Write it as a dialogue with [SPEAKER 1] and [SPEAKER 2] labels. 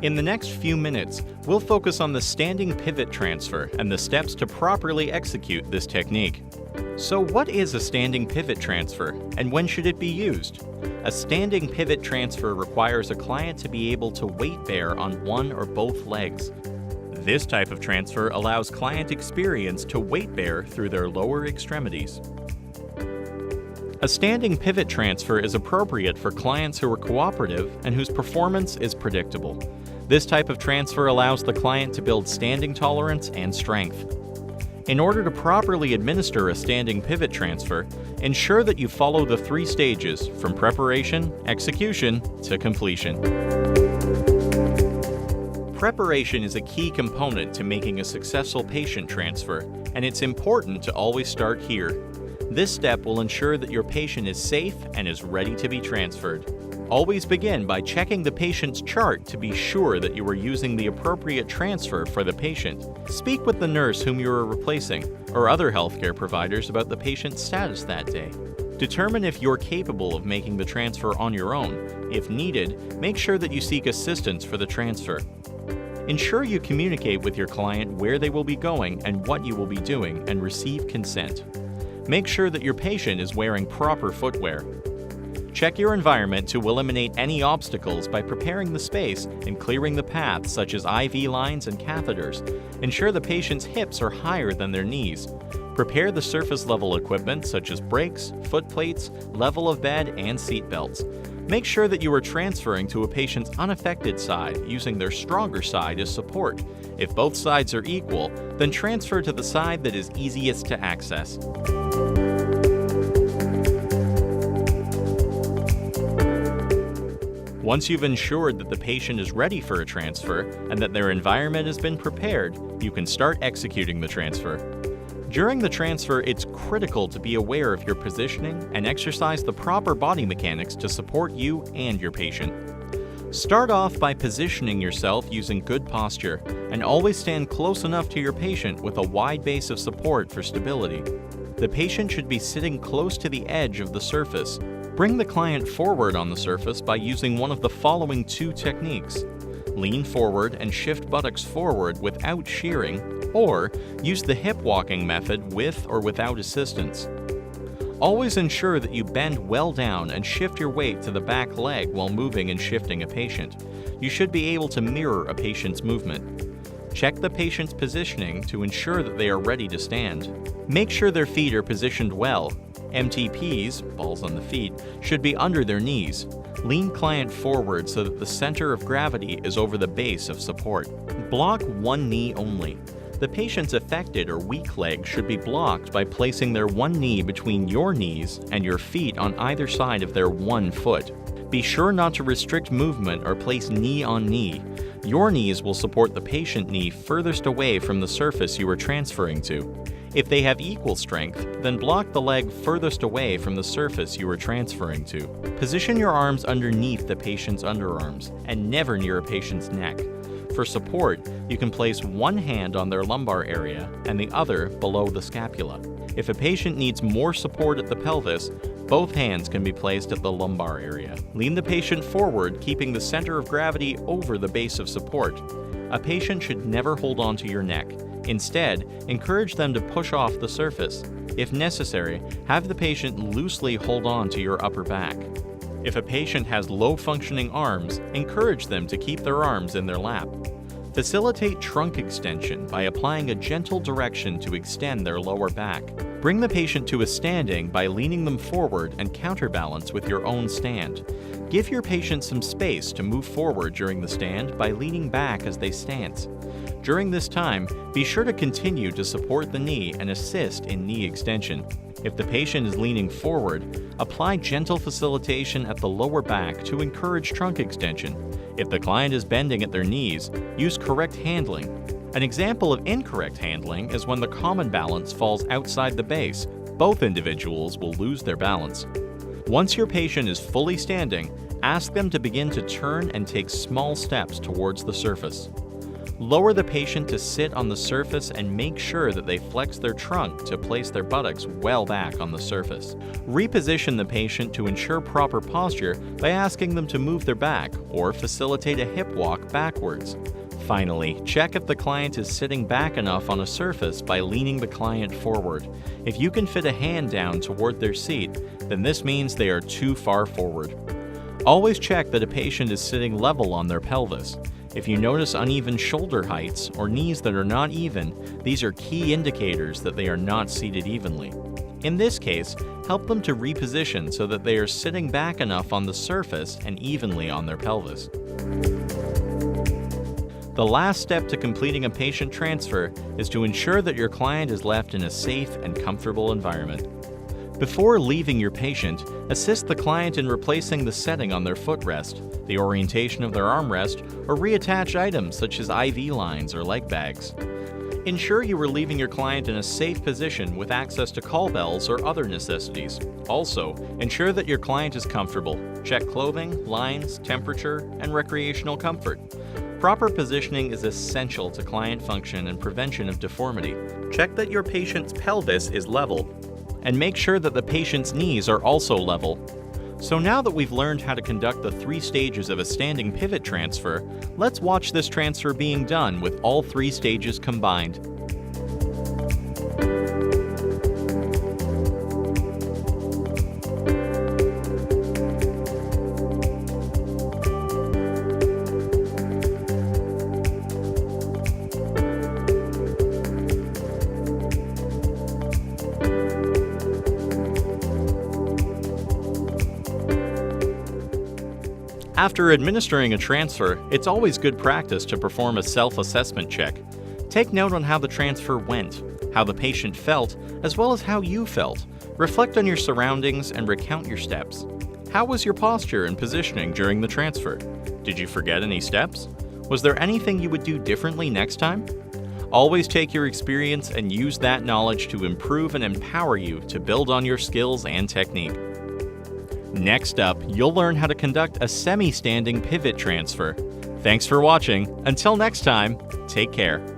[SPEAKER 1] In the next few minutes, we'll focus on the standing pivot transfer and the steps to properly execute this technique. So what is a standing pivot transfer, and when should it be used? A standing pivot transfer requires a client to be able to weight bear on one or both legs. This type of transfer allows client experience to weight bear through their lower extremities. A standing pivot transfer is appropriate for clients who are cooperative and whose performance is predictable. This type of transfer allows the client to build standing tolerance and strength. In order to properly administer a standing pivot transfer, ensure that you follow the 3 stages from preparation, execution, to completion. Preparation is a key component to making a successful patient transfer, and it's important to always start here. This step will ensure that your patient is safe and is ready to be transferred. Always begin by checking the patient's chart to be sure that you are using the appropriate transfer for the patient. Speak with the nurse whom you are replacing or other healthcare providers about the patient's status that day. Determine if you're capable of making the transfer on your own. If needed, make sure that you seek assistance for the transfer. Ensure you communicate with your client where they will be going and what you will be doing, and receive consent. Make sure that your patient is wearing proper footwear. Check your environment to eliminate any obstacles by preparing the space and clearing the paths such as IV lines and catheters. Ensure the patient's hips are higher than their knees. Prepare the surface level equipment such as brakes, foot plates, level of bed, and seat belts. Make sure that you are transferring to a patient's unaffected side using their stronger side as support. If both sides are equal, then transfer to the side that is easiest to access. Once you've ensured that the patient is ready for a transfer and that their environment has been prepared, you can start executing the transfer. During the transfer, it's critical to be aware of your positioning and exercise the proper body mechanics to support you and your patient. Start off by positioning yourself using good posture, and always stand close enough to your patient with a wide base of support for stability. The patient should be sitting close to the edge of the surface. Bring the client forward on the surface by using one of the following 2 techniques. Lean forward and shift buttocks forward without shearing, or use the hip walking method with or without assistance. Always ensure that you bend well down and shift your weight to the back leg while moving and shifting a patient. You should be able to mirror a patient's movement. Check the patient's positioning to ensure that they are ready to stand. Make sure their feet are positioned well. MTPs, balls on the feet, should be under their knees. Lean client forward so that the center of gravity is over the base of support. Block one knee only. The patient's affected or weak leg should be blocked by placing their one knee between your knees and your feet on either side of their one foot. Be sure not to restrict movement or place knee on knee. Your knees will support the patient knee furthest away from the surface you are transferring to. If they have equal strength, then block the leg furthest away from the surface you are transferring to. Position your arms underneath the patient's underarms and never near a patient's neck. For support, you can place one hand on their lumbar area and the other below the scapula. If a patient needs more support at the pelvis, both hands can be placed at the lumbar area. Lean the patient forward, keeping the center of gravity over the base of support. A patient should never hold on to your neck. Instead, encourage them to push off the surface. If necessary, have the patient loosely hold on to your upper back. If a patient has low-functioning arms, encourage them to keep their arms in their lap. Facilitate trunk extension by applying a gentle direction to extend their lower back. Bring the patient to a standing by leaning them forward and counterbalance with your own stand. Give your patient some space to move forward during the stand by leaning back as they stance. During this time, be sure to continue to support the knee and assist in knee extension. If the patient is leaning forward, apply gentle facilitation at the lower back to encourage trunk extension. If the client is bending at their knees, use correct handling. An example of incorrect handling is when the common balance falls outside the base. Both individuals will lose their balance. Once your patient is fully standing, ask them to begin to turn and take small steps towards the surface. Lower the patient to sit on the surface and make sure that they flex their trunk to place their buttocks well back on the surface. Reposition the patient to ensure proper posture by asking them to move their back or facilitate a hip walk backwards. Finally, check if the client is sitting back enough on a surface by leaning the client forward. If you can fit a hand down toward their seat, then this means they are too far forward. Always check that a patient is sitting level on their pelvis. If you notice uneven shoulder heights or knees that are not even, these are key indicators that they are not seated evenly. In this case, help them to reposition so that they are sitting back enough on the surface and evenly on their pelvis. The last step to completing a patient transfer is to ensure that your client is left in a safe and comfortable environment. Before leaving your patient, assist the client in replacing the setting on their footrest, the orientation of their armrest, or reattach items such as IV lines or leg bags. Ensure you are leaving your client in a safe position with access to call bells or other necessities. Also, ensure that your client is comfortable. Check clothing, lines, temperature, and recreational comfort. Proper positioning is essential to client function and prevention of deformity. Check that your patient's pelvis is level, and make sure that the patient's knees are also level. So now that we've learned how to conduct the 3 stages of a standing pivot transfer, let's watch this transfer being done with all 3 stages combined. After administering a transfer, it's always good practice to perform a self-assessment check. Take note on how the transfer went, how the patient felt, as well as how you felt. Reflect on your surroundings and recount your steps. How was your posture and positioning during the transfer? Did you forget any steps? Was there anything you would do differently next time? Always take your experience and use that knowledge to improve and empower you to build on your skills and technique. Next up, you'll learn how to conduct a semi-standing pivot transfer. Thanks for watching. Until next time, take care.